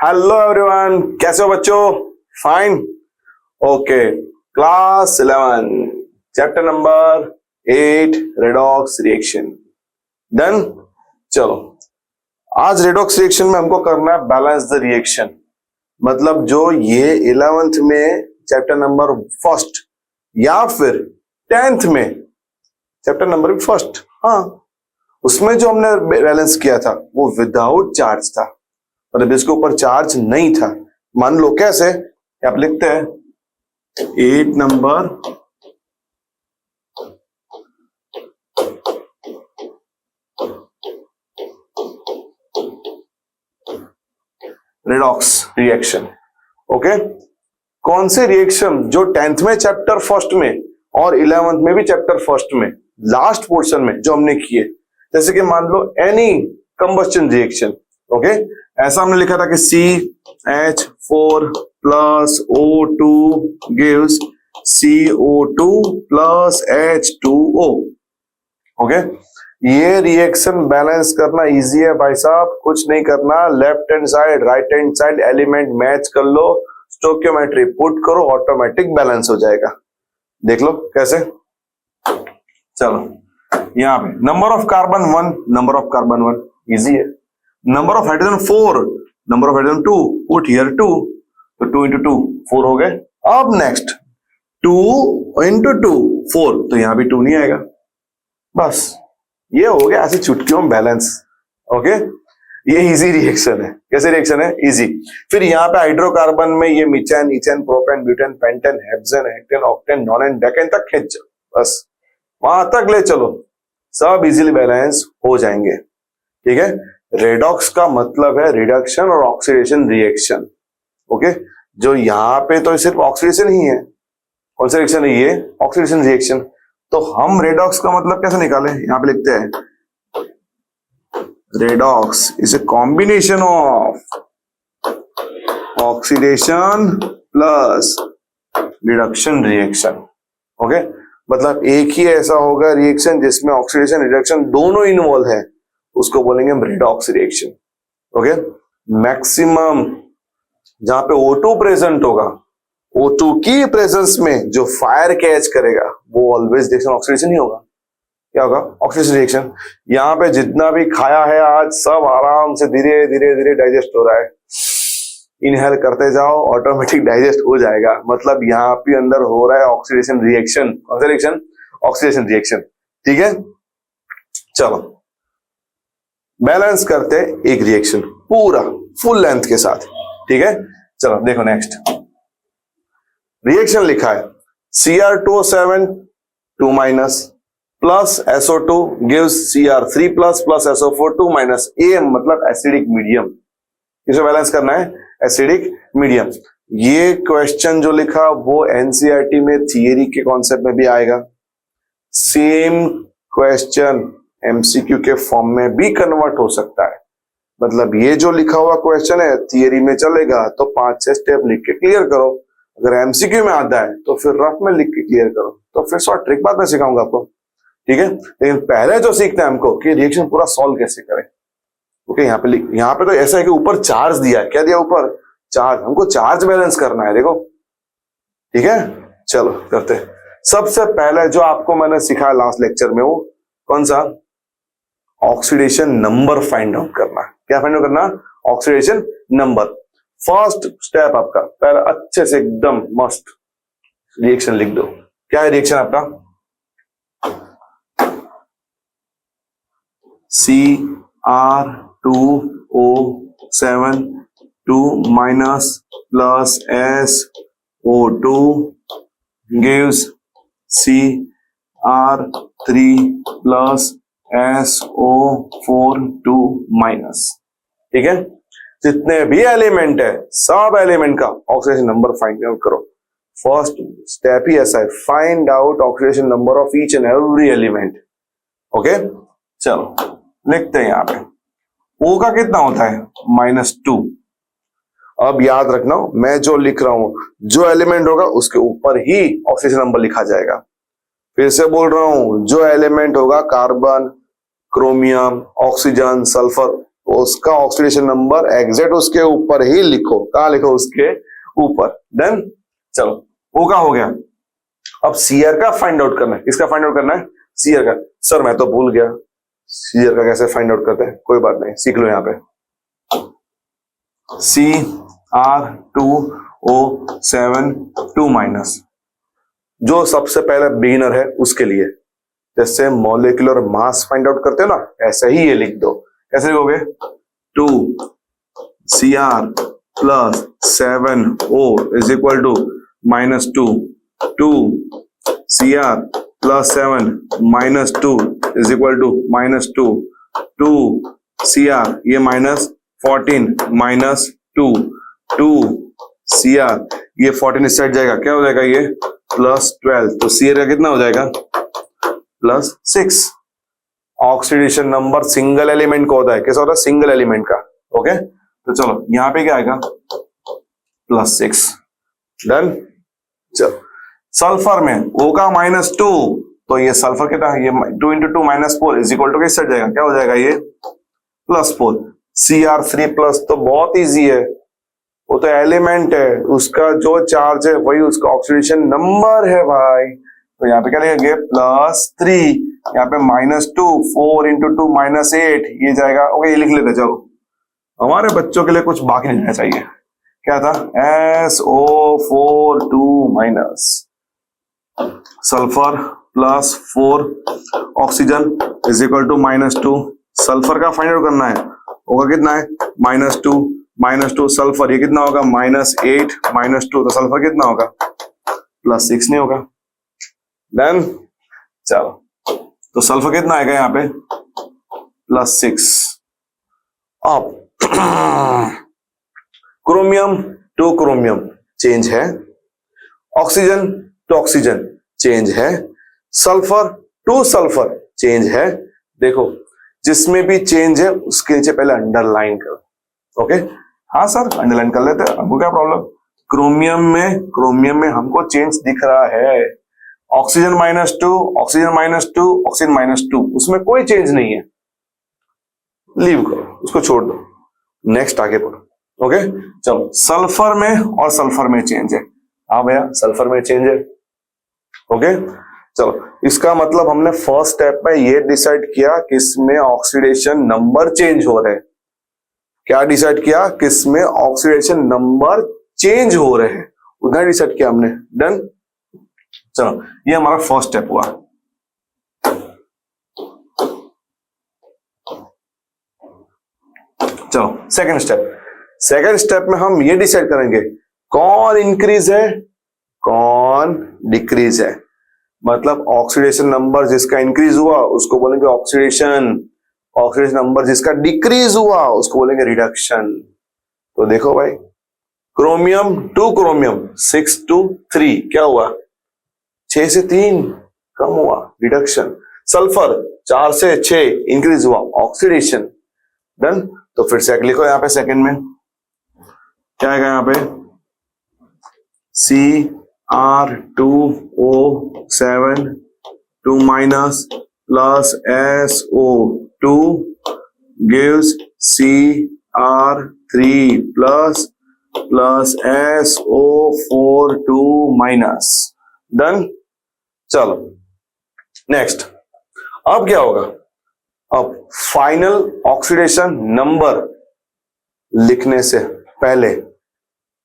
Hello everyone, कैसे हो बच्चों? Fine, okay. Class 11 chapter number 8 redox reaction done. चलो, आज रेडॉक्स रिएक्शन में हमको करना है बैलेंस द रिएक्शन। मतलब जो ये 11th में चैप्टर नंबर फर्स्ट या फिर 10th में चैप्टर नंबर फर्स्ट, हाँ, उसमें जो हमने बैलेंस किया था वो विदाउट चार्ज था, मतलब इसके ऊपर चार्ज नहीं था। मान लो कैसे, आप लिखते हैं 8 नंबर रेडॉक्स रिएक्शन। ओके, कौन से रिएक्शन जो 10th में चैप्टर फर्स्ट में और 11th में भी चैप्टर फर्स्ट में लास्ट पोर्शन में जो हमने किए, जैसे कि मान लो एनी कंबस्टन रिएक्शन। ओके, ऐसा हमने लिखा था कि CH4 plus O2 gives CO2 plus H2O। Okay, ये रिएक्शन बैलेंस करना इजी है भाई साहब, कुछ नहीं करना। Left hand side right hand side element match कर लो, स्टोइकियोमेट्री पुट करो, ऑटोमेटिक बैलेंस हो जाएगा। देख लो कैसे। चलो, यहाँ पे number of carbon 1, number of carbon 1 easy है। Number of hydrogen 4, number of hydrogen 2, put here 2, तो 2 into 2 4 हो गए। अब नेक्स्ट 2 into 2 4, तो यहां भी 2 नहीं आएगा। बस ये हो गया ऐसे चुटकियों में बैलेंस। ओके, ये इजी रिएक्शन है। कैसे रिएक्शन है? इजी। फिर यहाँ पे हाइड्रोकार्बन में ये methane, ethane, propane, butane, pentane, hexane, heptane, octane, nonane, decane तक खींच, बस वहां तक ले चलो, सब इजीली बैलेंस हो जाएंगे। ठीक है, रेडॉक्स का मतलब है रिडक्शन और ऑक्सीडेशन रिएक्शन। ओके, जो यहाँ पे तो सिर्फ ऑक्सीडेशन ही है। कौन सा रिएक्शन है ये? Oxidation reaction. तो हम रेडॉक्स का मतलब कैसे निकालें? यहाँ पे लिखते हैं redox is a combination of oxidation plus reduction reaction. Okay, मतलब एक ही ऐसा होगा रिएक्शन जिसमें ऑक्सीडेशन रिडक्शन दोनों इन्वॉल्व है, उसको बोलेंगे हम रेडॉक्स रिएक्शन। ओके, मैक्सिमम जहां पे O2 प्रेजेंट होगा, O2 की प्रेजेंस में जो फायर कैच करेगा वो ऑलवेज रिएक्शन ऑक्सीडेशन ही होगा। क्या होगा? Oxidation reaction. यहाँ पे जितना भी खाया है आज सब आराम से धीरे धीरे धीरे डाइजेस्ट हो रहा है। इनहेल करते जाओ, ऑटोमेटिक डाइजेस्ट हो जाएगा। मतलब यहाँ पे अंदर हो रहा है ऑक्सीडेशन रिएक्शन। कौन सा रिएक्शन? Oxidation reaction. ठीक है, चलो बैलेंस करते एक रिएक्शन पूरा फुल लेंथ के साथ। ठीक है, चलो देखो नेक्स्ट रिएक्शन लिखा है Cr2O7 2 minus plus SO2 gives Cr3 plus plus SO4 2 minus. ए मतलब एसिडिक मीडियम। इसे बैलेंस करना है एसिडिक मीडियम। ये क्वेश्चन जो लिखा वो एनसीईआरटी में थियरी के कॉन्सेप्ट में भी आएगा। सेम क्वेश्चन एमसीक्यू के फॉर्म में भी कन्वर्ट हो सकता है। मतलब ये जो लिखा हुआ क्वेश्चन है थियरी में चलेगा तो 5-6 स्टेप लिख के क्लियर करो। अगर एमसीक्यू में आता है तो फिर रफ में लिख के क्लियर करो। तो फिर शॉर्ट ट्रिक बाद में सिखाऊंगा आपको। ठीक है, लेकिन पहले जो सीखते हैं हमको कि रिएक्शन पूरा सॉल्व कैसे करें। ओके, यहाँ पे तो ऐसा है कि ऊपर चार्ज दिया है। क्या दिया? ऊपर चार्ज। हमको चार्ज बैलेंस करना है। देखो, ठीक है, चलो करते हैं। सबसे पहले जो आपको मैंने सिखाया लास्ट लेक्चर में वो कौन सा? ऑक्सीडेशन नंबर फाइंड आउट करना। क्या फाइंड आउट करना? Oxidation number. फर्स्ट स्टेप आपका पहले अच्छे से एकदम मस्त रिएक्शन लिख दो। क्या है रिएक्शन आपका? Cr2O7 2 minus plus SO2 gives Cr3 plus SO4 2 minus. ठीक है, जितने भी एलिमेंट है सब एलिमेंट का ऑक्सीडेशन नंबर फाइंड आउट करो। फर्स्ट स्टेप ही ऐसा है, find out oxidation number of each and every element. Okay, चलो लिखते हैं। यहाँ पे O का कितना होता है? -2। अब याद रखना, मैं जो लिख रहा हूं जो एलिमेंट होगा उसके ऊपर ही ऑक्सीडेशन नंबर लिखा जाएगा। फिर से बोल रहा हूं, जो एलिमेंट होगा कार्बन, क्रोमियम, ऑक्सीजन, सल्फर, उसका ऑक्सीडेशन नंबर एग्जैक्ट उसके ऊपर ही लिखो। कहां लिखो? उसके ऊपर। देन चलो ओ का हो गया। अब सीआर का फाइंड आउट करना है। किसका फाइंड आउट करना है? सीआर का। सर मैं तो भूल गया, सीआर का कैसे फाइंड आउट करते हैं? कोई बात नहीं, सीख लो। यहां पे Cr2O7 जो सबसे पहले बिगिनर है उसके लिए, जैसे मॉलिक्यूलर मास फाइंड आउट करते हो ना, ऐसे ही ये लिख दो। कैसे लिखोगे? 2Cr+7O is equal to -2, 2Cr+7 -2 is equal to -2, 2Cr ये -14 -2, 2Cr ये 14 इस साइड जाएगा, क्या हो जाएगा? ये +12। तो Cr का कितना हो जाएगा? +6। ऑक्सीडेशन नंबर सिंगल एलिमेंट का होता है। कैसा होता है? सिंगल एलिमेंट का। ओके, तो चलो यहां पे क्या आएगा? +6। डन। चलो सल्फर में O का -2, तो ये सल्फर कितना है? ये 2 × 2 -4 इज इक्वल टू किस साइड जाएगा? क्या हो जाएगा? ये +4। Cr3+ तो बहुत इजी है, वो तो एलिमेंट है, उसका जो चार्ज है वही उसका ऑक्सीडेशन नंबर है भाई। तो यहाँ पे क्या लिखेंगे? +3। यहाँ पे -2, 4 × 2 -8 ये जाएगा। ओके, ये लिख लेते। चलो हमारे बच्चों के लिए कुछ बाकी नहीं रहना चाहिए। क्या था? SO4 sulphur +4 oxygen is equal to -2। Sulphur का फाइंड आउट करना है, होगा कितना है? -2 सल्फर ये कितना होगा? -8 -2, तो सल्फर कितना होगा? +6 नहीं होगा। डन। चलो तो सल्फर कितना आएगा यहाँ पे? +6। अब क्रोमियम टू क्रोमियम चेंज है, ऑक्सीजन टू ऑक्सीजन चेंज है, सल्फर टू सल्फर चेंज है। देखो जिसमें भी चेंज है उसके नीचे पहले अंडरलाइन करो। ओके, हाँ सर अंडरलाइन कर लेते हैं, हमको क्या प्रॉब्लम? क्रोमियम में हमको चेंज दिख रहा है। ऑक्सीजन -2, ऑक्सीजन -2, ऑक्सीजन -2, उसमें कोई चेंज नहीं है, लीव करो, उसको छोड़ दो, नेक्स्ट आगे बढ़ो। ओके, चलो सल्फर में और सल्फर में चेंज है। हाँ भैया सल्फर में चेंज है। ओके, चलो इसका मतलब हमने फर्स्ट स्टेप में ये डिसाइड किया किसमें ऑक्सीडेशन नंबर चेंज हो रहे हैं। क्या डिसाइड किया? किसमें ऑक्सीडेशन नंबर चेंज हो रहे हैं, उधर डिसाइड किया हमने। डन। चलो ये हमारा फर्स्ट स्टेप हुआ। चलो सेकंड स्टेप में हम ये डिसाइड करेंगे कौन इंक्रीज है कौन डिक्रीज है। मतलब ऑक्सीडेशन नंबर जिसका इंक्रीज हुआ उसको बोलेंगे ऑक्सीडेशन नंबर जिसका डिक्रीज हुआ उसको बोलेंगे रिडक्शन। तो देखो भाई, क्रोमियम टू क्रोमियम 6 to 3 क्या हुआ? 6 से 3 कम हुआ, रिडक्शन। सल्फर 4 से 6 इंक्रीज हुआ, ऑक्सीडेशन। डन। तो फिर से लिखो यहाँ पे सेकंड में क्या आएगा? यहाँ पे Cr2O7 2 plus SO2 gives Cr3 plus SO4 2 done. चलो नेक्स्ट, अब क्या होगा? अब फाइनल ऑक्सीडेशन नंबर लिखने से पहले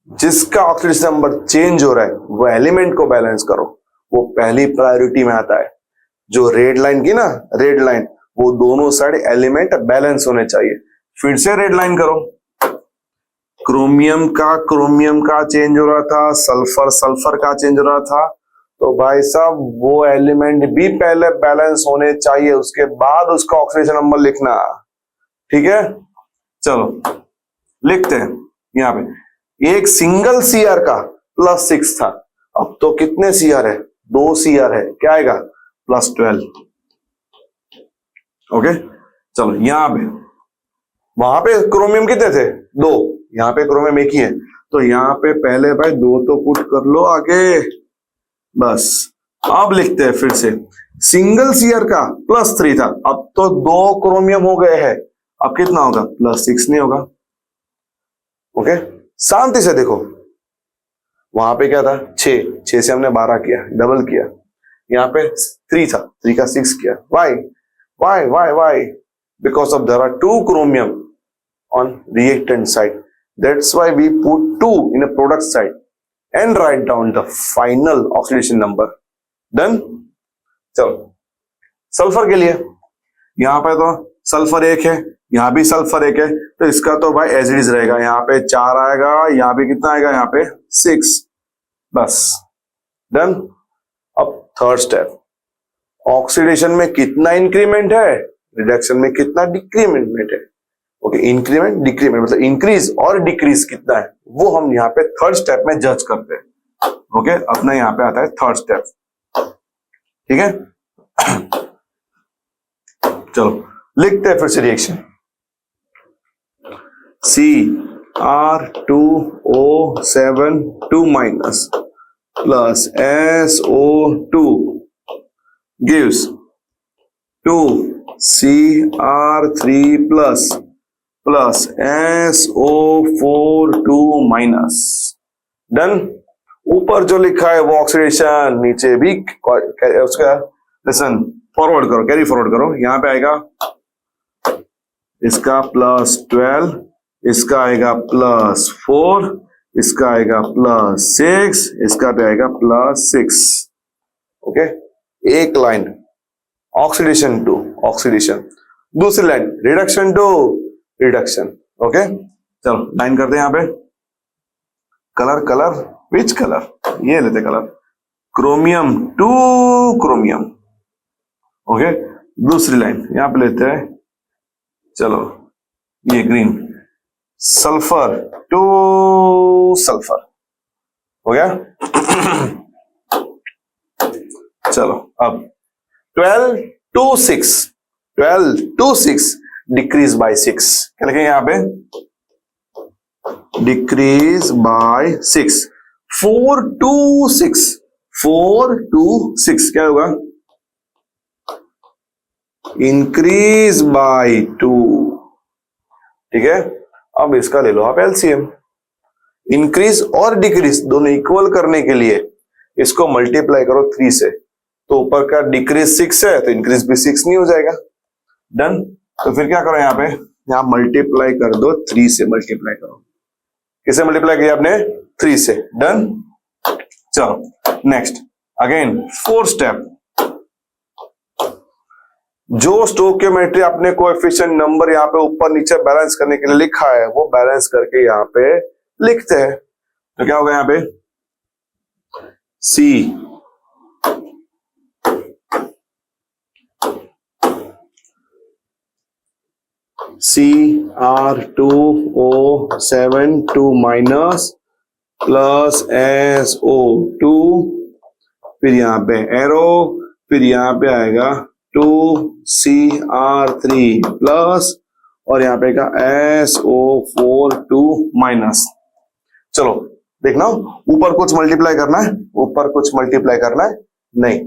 जिसका ऑक्सीडेशन नंबर चेंज हो रहा है वो एलिमेंट को बैलेंस करो, वो पहली प्रायोरिटी में आता है। जो रेड लाइन की ना, रेड लाइन, वो दोनों साइड एलिमेंट बैलेंस होने चाहिए। फिर से रेड लाइन करो, क्रोमियम का चेंज हो रहा था, सल्फर का चेंज हो रहा था, तो भाई साहब वो एलिमेंट भी पहले बैलेंस होने चाहिए, उसके बाद उसका ऑक्सीडेशन नंबर लिखना। ठीक है, चलो लिखते हैं। यहाँ पे एक सिंगल Cr का +6 था, अब तो कितने Cr है? 2 Cr है, क्या आएगा? +12। ओके, चलो यहाँ पे, वहां पे क्रोमियम कितने थे? 2, यहाँ पे क्रोमियम एक ही है, तो यहाँ पे पहले भाई 2 तो पुट कर लो आगे, बस। अब लिखते हैं फिर से, सिंगल Cr का +3 था, अब तो 2 क्रोमियम हो गए हैं, अब कितना होगा, +6 नहीं होगा। ओके, शांति से देखो, वहां पे क्या था 6 से हमने 12 किया, डबल किया। यहाँ पे 3 था, 3 का 6 किया। Why because of there are 2 chromium on reactant side, that's why we put 2 in a product side and write down the final oxidation number. Done? चलो सल्फर के लिए, यहाँ पे तो सल्फर 1 है, यहाँ भी सल्फर 1 है, तो इसका तो भाई एज इट इज रहेगा। यहाँ पे 4 आएगा, यहाँ पे कितना आएगा, यहाँ पे 6, बस डन। अब थर्ड स्टेप, ऑक्सीडेशन में कितना इंक्रीमेंट है, रिडक्शन में कितना डिक्रीमेंट है। ओके, इंक्रीमेंट डिक्रीमेंट मतलब इंक्रीज और डिक्रीज कितना है, वो हम यहाँ पे थर्ड स्टेप में जज करते हैं। ओके, अपना यहाँ पे आता है थर्ड स्टेप, ठीक है। चलो लिखते हैं फिर से reaction, CR2O7 2- plus SO2 gives 2CR3 plus SO4 2-। Done. ऊपर जो लिखा है वो ऑक्सीडेशन, नीचे भी उसका लिसन फॉरवर्ड करो, कैरी फॉरवर्ड करो। यहां पे आएगा इसका +12, इसका आएगा +4, इसका आएगा +6, इसका भी आएगा +6। ओके, एक लाइन ऑक्सीडेशन टू ऑक्सीडेशन, दूसरी line reduction to reduction. Okay, चलो लाइन करते हैं यहाँ पे। कलर विच कलर, ये लेते colour, chromium to chromium. Okay, दूसरी लाइन यहां पे लेते हैं, चलो ये ग्रीन, सल्फर टू सल्फर हो गया। चलो अब 12 to 6 डिक्रीज बाय 6, क्या लिखेंगे यहां पे, डिक्रीज बाय 6। 4 to 6 क्या होगा, इंक्रीज बाय 2। ठीक है, अब इसका ले लो आप एलसीएम। इंक्रीज और डिक्रीज दोनों इक्वल करने के लिए इसको मल्टीप्लाई करो 3 से, तो ऊपर का डिक्रीज 6 है तो इंक्रीज भी 6 नहीं हो जाएगा। डन। तो फिर क्या करो, यहाँ पे यहाँ मल्टीप्लाई कर दो, 3 से मल्टीप्लाई करो। किसे मल्टीप्लाई किया आपने, 3 से। डन। चलो नेक्स्ट, अगेन 4th स्टेप, जो स्टोइकियोमेट्री आपने कोएफिशिएंट नंबर यहाँ पे ऊपर नीचे बैलेंस करने के लिए लिखा है वो बैलेंस करके यहाँ पे लिखते हैं। तो क्या होगा यहाँ पे, CR2O7 2- plus SO2, फिर यहाँ पे एरो, फिर यहाँ पे आएगा 2CR3 प्लस और यहाँ पे का SO4 2-। चलो देखना, ऊपर कुछ मल्टीप्लाई करना है, ऊपर कुछ मल्टीप्लाई करना है नहीं,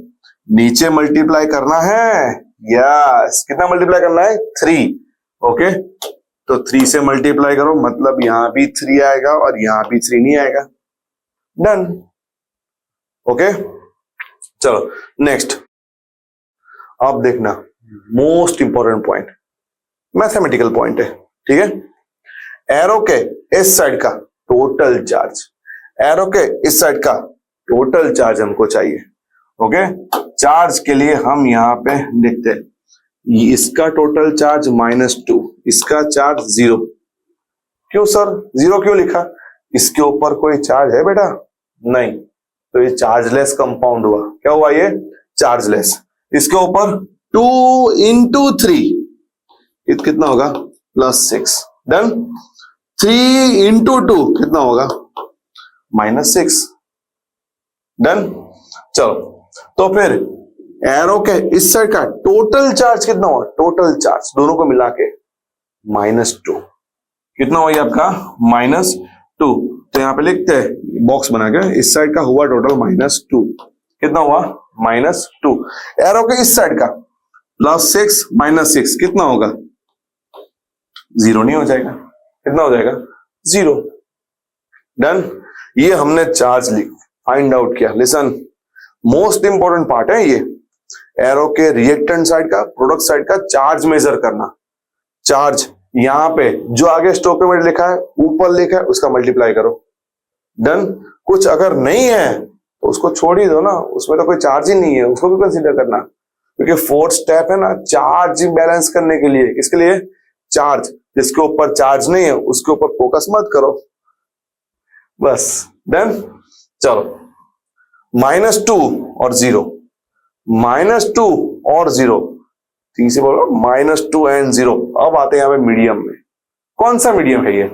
नीचे मल्टीप्लाई करना है। यस, कितना मल्टीप्लाई करना है, 3। ओके, तो 3 से मल्टीप्लाई करो, मतलब यहां भी 3 आएगा और यहां भी 3 नहीं आएगा। डन। ओके, चलो नेक्स्ट, अब देखना most important point, mathematical point है। ठीक है, एरो के इस साइड का टोटल चार्ज, एरो के इस साइड का टोटल चार्ज हमको चाहिए। ओके, चार्ज के लिए हम यहां पे लिखते हैं इसका टोटल चार्ज -2, इसका चार्ज 0। क्यों सर 0 क्यों लिखा, इसके ऊपर कोई चार्ज है बेटा, नहीं, तो ये चार्जलेस कंपाउंड हुआ। क्या हुआ ये, चार्जलेस। इसके ऊपर 2 × 3 कितना होगा, +6। डन। 3 × 2 कितना होगा, -6। डन। चलो, तो फिर एरो के इस साइड का टोटल चार्ज कितना हुआ, टोटल चार्ज दोनों को मिला के -2। कितना हुआ ये आपका, -2। तो यहां पे लिखते हैं बॉक्स बना के, इस साइड का हुआ टोटल -2। कितना हुआ, -2। एरो के इस साइड का +6 -6 कितना होगा, जीरो नहीं हो जाएगा, कितना हो जाएगा, जीरो। डन। ये हमने चार्ज फाइंड आउट किया। लिसन, मोस्ट इंपॉर्टेंट पार्ट है ये, एरो के रिएक्टेंट साइड का, प्रोडक्ट साइड का चार्ज मेजर करना। चार्ज यहां पे जो आगे स्टोकियोमेट्री लिखा है, ऊपर लिखा है, उसका मल्टीप्लाई करो। डन। कुछ अगर नहीं है तो उसको छोड़ ही दो ना, उसमें तो कोई चार्ज ही नहीं है, उसको भी कंसीडर करना, क्योंकि फोर्थ स्टेप है ना चार्ज बैलेंस करने के लिए। किसके लिए, चार्ज। जिसके ऊपर चार्ज नहीं है उसके ऊपर फोकस मत करो, बस। डन। चलो, -2 और 0, -2 और 0, ठीक से बोलो, -2 एंड 0। अब आते हैं यहाँ पे मीडियम में। कौन सा मीडियम है ये,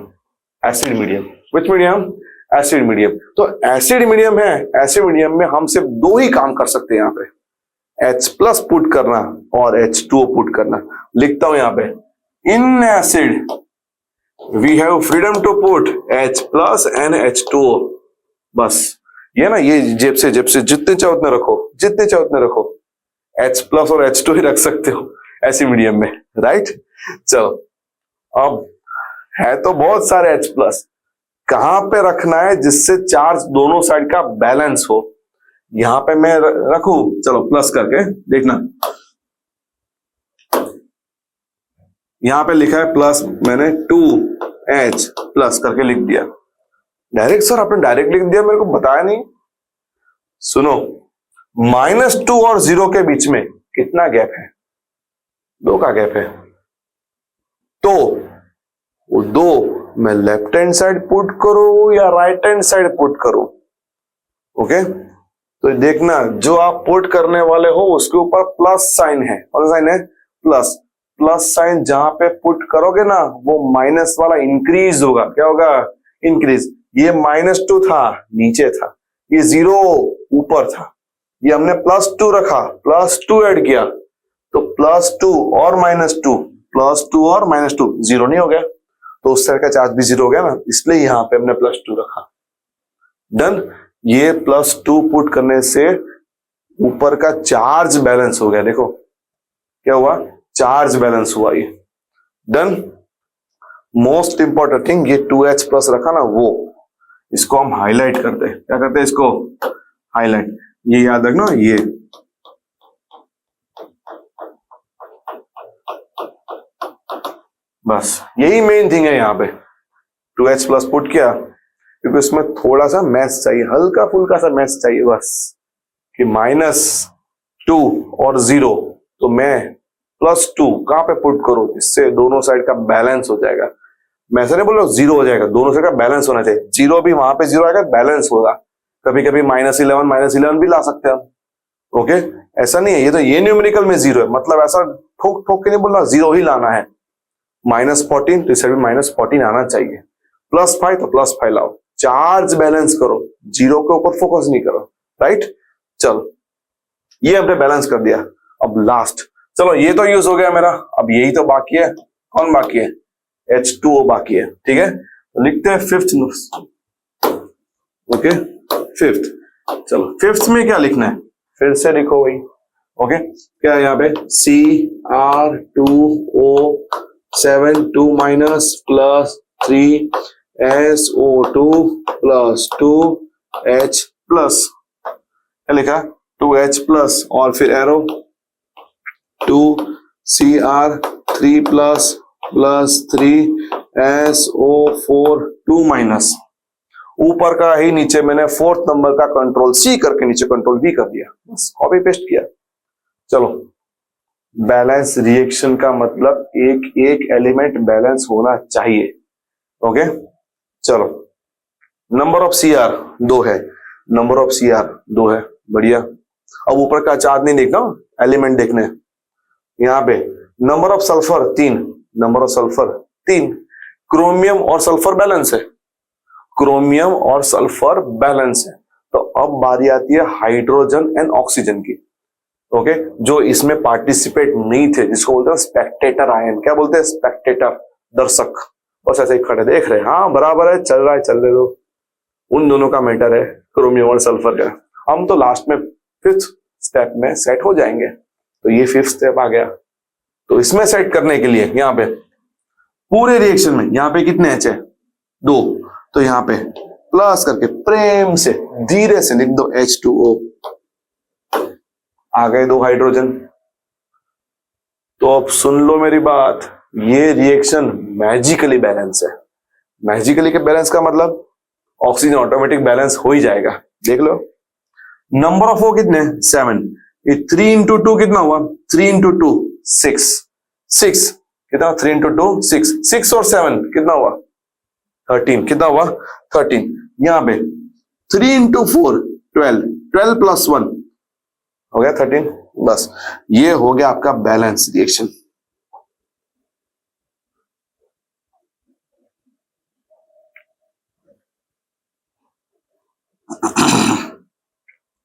एसिड मीडियम। विच मीडियम, एसिड मीडियम। तो एसिड मीडियम है, एसिड मीडियम में हम सिर्फ दो ही काम कर सकते हैं यहाँ पे, H+ पुट करना और H2O पुट करना। लिखता हूं यहाँ पे, in acid we have freedom to put H+ and H2O। बस ये ना, ये जेब से जितने चाहो उतने रखो, जितने चाहो उतने रखो, H+ और H2 ही रख सकते हो एसिड मीडियम में, राइट। चलो, अब है तो बहुत सारे H+, कहां पे रखना है जिससे चार्ज दोनों साइड का बैलेंस हो। यहां पे मैं रखूं, चलो प्लस करके देखना, यहां पे लिखा है प्लस, मैंने 2H+ करके लिख दिया। डायरेक्ट सर आपने डायरेक्ट लिख दिया, मेरे को बताया नहीं। सुनो, -2 और 0 के बीच में कितना गैप है, 2 का गैप है। तो वो 2 मैं लेफ्ट हैंड साइड पुट करूं या राइट हैंड साइड पुट करूं। ओके, तो देखना, जो आप पुट करने वाले हो उसके ऊपर प्लस साइन है। कौन सा साइन है, प्लस। प्लस साइन जहां पे पुट करोगे ना, वो माइनस वाला इंक्रीज होगा। क्या होगा, इंक्रीज। ये -2 था, नीचे था, ये 0 ऊपर था, ये हमने +2 रखा, +2 ऐड किया, तो +2 और -2, +2 और -2 0 नहीं हो गया, तो उस साइड का चार्ज भी 0 हो गया ना, इसलिए यहां पे हमने +2 रखा। डन। ये +2 पुट करने से ऊपर का चार्ज बैलेंस हो गया। देखो क्या हुआ, चार्ज बैलेंस हुआ ये। डन। मोस्ट इंपॉर्टेंट थिंग, ये 2H+ रखा ना, वो इसको हम हाईलाइट करते हैं। क्या करते हैं, इसको हाईलाइट। ये याद रखना, ये बस यही मेन थिंग है। यहाँ पे 2H+ पुट किया, क्योंकि उसमें थोड़ा सा मैथ चाहिए, हल्का फुल्का सा मैथ चाहिए बस, कि -2 और 0, तो मैं +2 कहां पे पुट करूं, इससे दोनों साइड का बैलेंस हो जाएगा। मैं ऐसा नहीं बोल रहा हूं 0 हो जाएगा, दोनों साइड का बैलेंस होना चाहिए। 0 भी वहां पे 0 आएगा, बैलेंस होगा। कभी कभी -11 भी ला सकते हैं हम। ओके, ऐसा नहीं है, ये तो ये न्यूमेरिकल में 0 है, मतलब ऐसा ठोक ठोक के नहीं बोल रहा 0 ही लाना है। -14 तो इस साइड में -14 आना चाहिए, +5 तो +5 लाओ, चार्ज बैलेंस करो, 0 के ऊपर फोकस नहीं करो, राइट। चलो, ये हमने बैलेंस कर दिया। अब लास्ट, चलो ये तो यूज हो गया मेरा, अब यही तो बाकी है। कौन बाकी है, H2O बाकी है, ठीक है। तो लिखते हैं 5th। Okay, 5th। चलो 5th में क्या लिखना है, फिर से लिखो वही। ओके, क्या है यहाँ पे, Cr2O7 2- +3SO2 +2H+, क्या लिखा, 2H+ और फिर एरो 2Cr3 +3SO4 2-। ऊपर का ही नीचे मैंने 4th नंबर का Ctrl+C करके नीचे Ctrl+V कर दिया, बस कॉपी पेस्ट किया। चलो, बैलेंस रिएक्शन का मतलब एक एक एलिमेंट बैलेंस होना चाहिए। ओके, चलो, नंबर ऑफ Cr 2 है, नंबर ऑफ Cr 2 है, बढ़िया। अब ऊपर का चार्ज नहीं देखना, एलिमेंट देखने। यहाँ पे number of sulphur 3, number of sulphur 3। Chromium और सल्फर बैलेंस है, क्रोमियम और सल्फर बैलेंस है। तो अब बारी आती है हाइड्रोजन एंड ऑक्सीजन की। ओके, जो इसमें पार्टिसिपेट नहीं थे, जिसको बोलते हैं स्पेक्टेटर आयन। क्या बोलते हैं, स्पेक्टेटर, दर्शक। बस ऐसे ही खड़े देख रहे, हाँ बराबर है, चल रहा है, चलने दो। उन दोनों का मैटर है, क्रोमियम और सल्फर का। हम तो लास्ट में 5th स्टेप में सेट हो जाएंगे। तो ये 5th स्टेप आ गया। तो इसमें सेट करने के लिए यहाँ पे पूरे रिएक्शन में यहाँ पे कितने एच है? 2, तो यहाँ पे प्लस करके प्रेम से धीरे से लिख दो H2O। आ गए 2 हाइड्रोजन। तो अब सुन लो मेरी बात, ये रिएक्शन मैजिकली बैलेंस है। मैजिकली के बैलेंस का मतलब ऑक्सीजन ऑटोमेटिक बैलेंस हो ही जाएगा। देख लो, नंबर ऑफ वो कितने? 7। ये 3 इंटू 2 कितना हुआ? 3 इंटू 2 6। 6 कितना? 3 इंटू 2 6। 6 और 7 कितना हुआ? 13। कितना हुआ? 13। यहां पे 3 इंटू 4 12। 12 प्लस 1 हो गया 13। बस ये हो गया आपका बैलेंस रिएक्शन।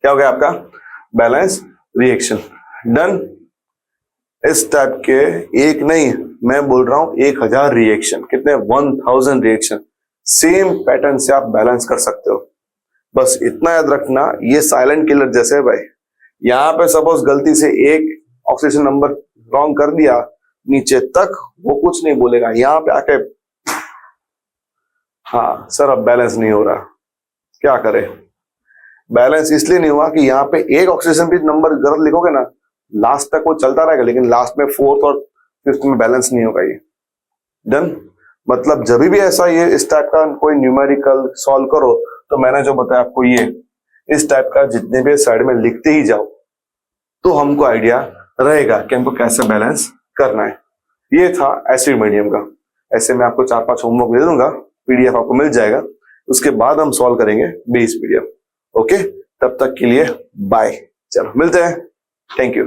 क्या हो गया आपका? Balance reaction. डन। इस टाइप के एक नहीं, मैं बोल रहा हूं 1000 रिएक्शन, कितने? 1000 रिएक्शन सेम पैटर्न से आप बैलेंस कर सकते हो। बस इतना याद रखना, ये साइलेंट किलर जैसे है भाई। यहां पे सपोज गलती से एक ऑक्सीजन नंबर रॉन्ग कर दिया नीचे तक, वो कुछ नहीं बोलेगा। यहां पे आके हाँ सर अब बैलेंस नहीं हो रहा, क्या करे? बैलेंस इसलिए नहीं हुआ कि यहाँ पे एक ऑक्सीजन भी नंबर गलत लिखोगे ना, लास्ट तक वो चलता रहेगा, लेकिन लास्ट में 4th और 5th में बैलेंस नहीं होगा ये। डन। मतलब जब भी ऐसा ये इस टाइप का कोई न्यूमेरिकल सॉल्व करो, तो मैंने जो बताया आपको, ये इस टाइप का जितने भी साइड में लिखते ही जाओ, तो हमको आइडिया रहेगा कि हमको कैसे बैलेंस करना है। ये था एसिड मीडियम का। ऐसे मैं आपको 4-5 होमवर्क दे दूंगा, PDF आपको मिल जाएगा। उसके बाद हम सॉल्व करेंगे बेस मीडियम। ओके, तब तक के लिए बाय। चलो मिलते हैं। Thank you.